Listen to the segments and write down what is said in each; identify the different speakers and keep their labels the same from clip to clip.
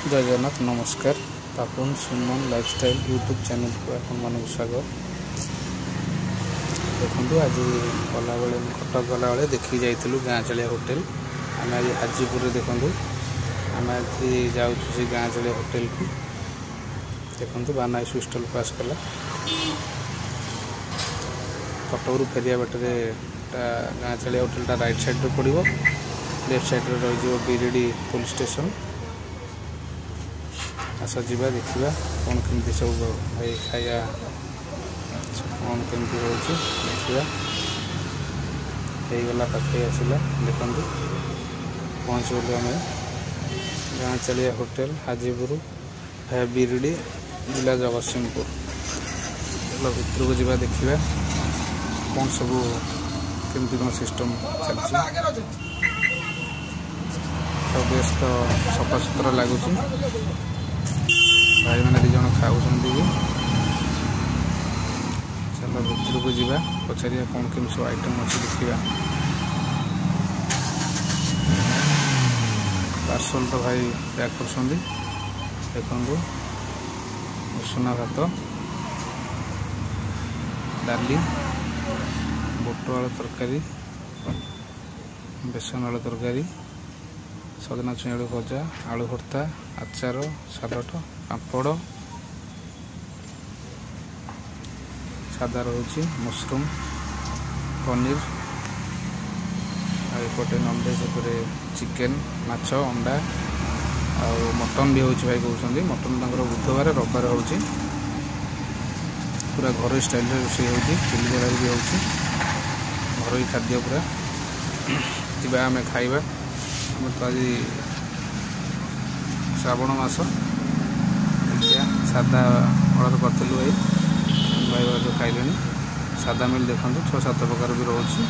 Speaker 1: जय जगन्नाथ नमस्कार। पापुन सुमन lifestyle YouTube channel को आपण स्वागत। देखो आज गला बेले कटक गला बेले देखी जाइलु गाँ चलिया होटेल। आम आज हाजीपुर देखो आम आज जाऊँ से गाँ चलिया होटेल को। देखो बाना स्टल पास कला कटक फेरिया बाटे गाँ चलिया होटेल राइट साइड रे पड़ो। लेफ्ट साइड रे रही बिरडी पुलिस स्टेशन। आस जा देखा कौन कमी सब भाई खाया कौन कमी रोचे देखा गला पाखे आसला। देखो पहुँच गलु आम गाँ चलिया होटेल हाजीपुर बिरडी जिला जगतसिंहपुर। भितर को जा देखा कौन सब केमती कौन सिस्टम चलती। तो बेस तो सफा सुतरा लगुच। भाई मैंने दीज खाऊँ चलो भितर को जा पचारिया कौन कम सब आइटम अच्छी देखा। पार्सल तो भाई पैक कर देखो उषुना भात डाली बुट आलू तरकारी बेसन आलू तरकारी सजना छुई आलू भजा आलू भर्ता आचार सालड पापड़ सादा रोचे मशरूम पनीर आउटे नॉनवेज चिकेन माछ अंडा आ मटन भी होची। भाई कहते मटन बुधवार रविवार हो पूरा घर स्टाइल रोषे हो चिली बड़ा भी हो घर खाद्य पूरा जा आम खाइबा। तो आज श्रावण मास सादा अर्डर करूँ भाई भाई जो खाइले सादा मिल देखो 6-7 प्रकार भी रोचे।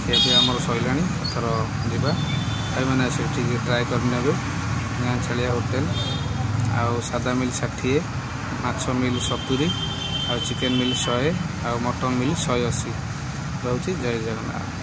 Speaker 1: खिया आमर सैला थर जा भाई मैंने से ट्राए करने गाँ चलिया होटेल। आउ सादा मिल 60 माछ मिल 70 आ चिकेन मिल 100 आ मटन मिल 180 रोचे। जय जगन्नाथ।